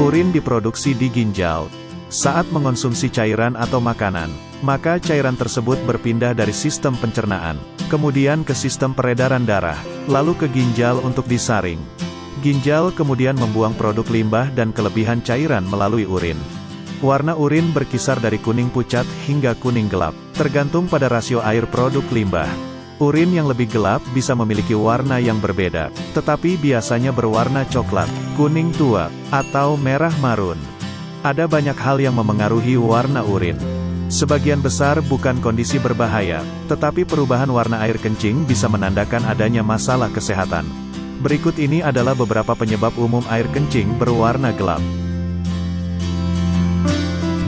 Urin diproduksi di ginjal. Saat mengonsumsi cairan atau makanan, maka cairan tersebut berpindah dari sistem pencernaan, kemudian ke sistem peredaran darah, lalu ke ginjal untuk disaring. Ginjal kemudian membuang produk limbah dan kelebihan cairan melalui urin. Warna urin berkisar dari kuning pucat hingga kuning gelap, tergantung pada rasio air produk limbah. Urin yang lebih gelap bisa memiliki warna yang berbeda, tetapi biasanya berwarna coklat, kuning tua, atau merah marun. Ada banyak hal yang memengaruhi warna urin. Sebagian besar bukan kondisi berbahaya, tetapi perubahan warna air kencing bisa menandakan adanya masalah kesehatan. Berikut ini adalah beberapa penyebab umum air kencing berwarna gelap.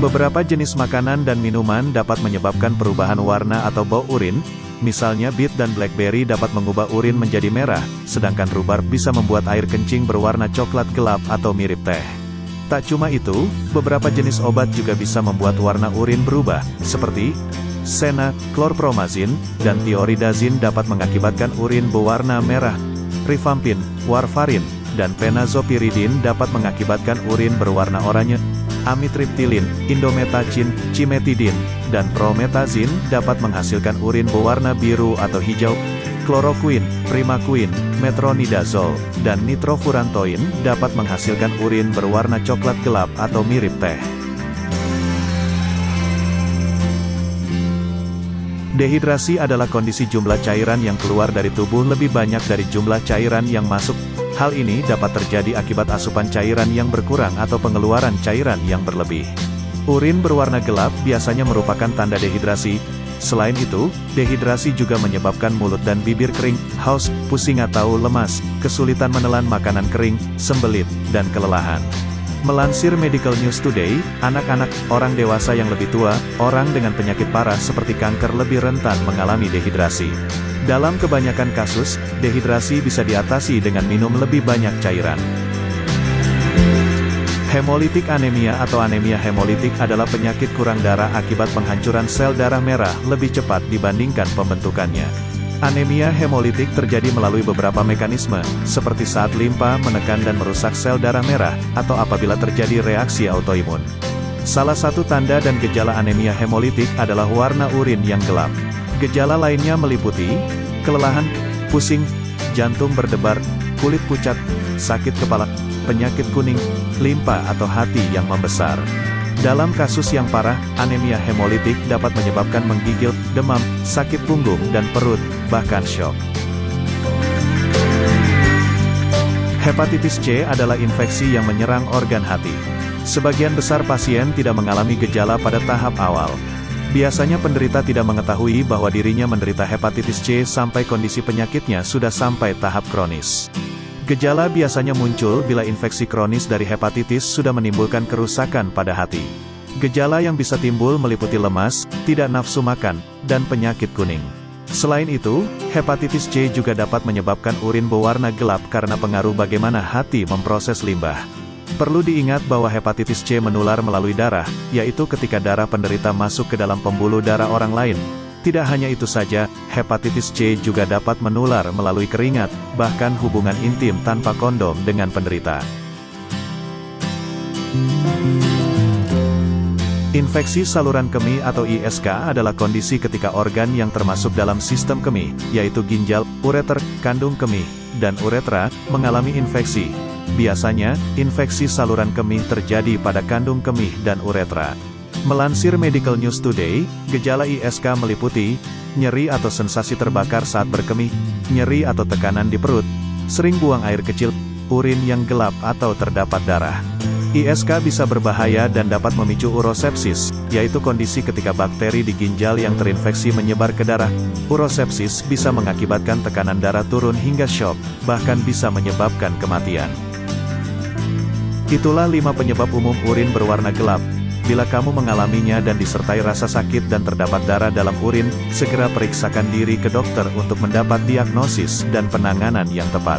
Beberapa jenis makanan dan minuman dapat menyebabkan perubahan warna atau bau urin, misalnya bit dan blackberry dapat mengubah urin menjadi merah, sedangkan rhubarb bisa membuat air kencing berwarna coklat gelap atau mirip teh. Tak cuma itu, beberapa jenis obat juga bisa membuat warna urin berubah, seperti sena, klorpromazin, dan tioridazin dapat mengakibatkan urin berwarna merah. Rifampin, warfarin, dan penazopiridin dapat mengakibatkan urin berwarna oranye. Amitriptilin, indometacin, cimetidin, dan prometazin dapat menghasilkan urin berwarna biru atau hijau. Kloroquine, primaquine, metronidazol, dan nitrofurantoin dapat menghasilkan urin berwarna coklat gelap atau mirip teh. Dehidrasi adalah kondisi jumlah cairan yang keluar dari tubuh lebih banyak dari jumlah cairan yang masuk. Hal ini dapat terjadi akibat asupan cairan yang berkurang atau pengeluaran cairan yang berlebih. Urin berwarna gelap biasanya merupakan tanda dehidrasi. Selain itu, dehidrasi juga menyebabkan mulut dan bibir kering, haus, pusing atau lemas, kesulitan menelan makanan kering, sembelit, dan kelelahan. Melansir Medical News Today, anak-anak, orang dewasa yang lebih tua, orang dengan penyakit parah seperti kanker lebih rentan mengalami dehidrasi. Dalam kebanyakan kasus, dehidrasi bisa diatasi dengan minum lebih banyak cairan. Hemolitik anemia atau anemia hemolitik adalah penyakit kurang darah akibat penghancuran sel darah merah lebih cepat dibandingkan pembentukannya. Anemia hemolitik terjadi melalui beberapa mekanisme, seperti saat limpa menekan dan merusak sel darah merah, atau apabila terjadi reaksi autoimun. Salah satu tanda dan gejala anemia hemolitik adalah warna urin yang gelap. Gejala lainnya meliputi kelelahan, pusing, jantung berdebar, kulit pucat, sakit kepala, penyakit kuning, limpa atau hati yang membesar. Dalam kasus yang parah, anemia hemolitik dapat menyebabkan menggigil, demam, sakit punggung dan perut, bahkan syok. Hepatitis C adalah infeksi yang menyerang organ hati. Sebagian besar pasien tidak mengalami gejala pada tahap awal. Biasanya penderita tidak mengetahui bahwa dirinya menderita hepatitis C sampai kondisi penyakitnya sudah sampai tahap kronis. Gejala biasanya muncul bila infeksi kronis dari hepatitis sudah menimbulkan kerusakan pada hati. Gejala yang bisa timbul meliputi lemas, tidak nafsu makan, dan penyakit kuning. Selain itu, hepatitis C juga dapat menyebabkan urin berwarna gelap karena pengaruh bagaimana hati memproses limbah. Perlu diingat bahwa hepatitis C menular melalui darah, yaitu ketika darah penderita masuk ke dalam pembuluh darah orang lain. Tidak hanya itu saja, hepatitis C juga dapat menular melalui keringat, bahkan hubungan intim tanpa kondom dengan penderita. Infeksi saluran kemih atau ISK adalah kondisi ketika organ yang termasuk dalam sistem kemih, yaitu ginjal, ureter, kandung kemih, dan uretra, mengalami infeksi. Biasanya, infeksi saluran kemih terjadi pada kandung kemih dan uretra. Melansir Medical News Today, gejala ISK meliputi nyeri atau sensasi terbakar saat berkemih, nyeri atau tekanan di perut, sering buang air kecil, urin yang gelap atau terdapat darah. ISK bisa berbahaya dan dapat memicu urosepsis, yaitu kondisi ketika bakteri di ginjal yang terinfeksi menyebar ke darah. Urosepsis bisa mengakibatkan tekanan darah turun hingga syok, bahkan bisa menyebabkan kematian. Itulah 5 penyebab umum urin berwarna gelap. Bila kamu mengalaminya dan disertai rasa sakit dan terdapat darah dalam urin, segera periksakan diri ke dokter untuk mendapat diagnosis dan penanganan yang tepat.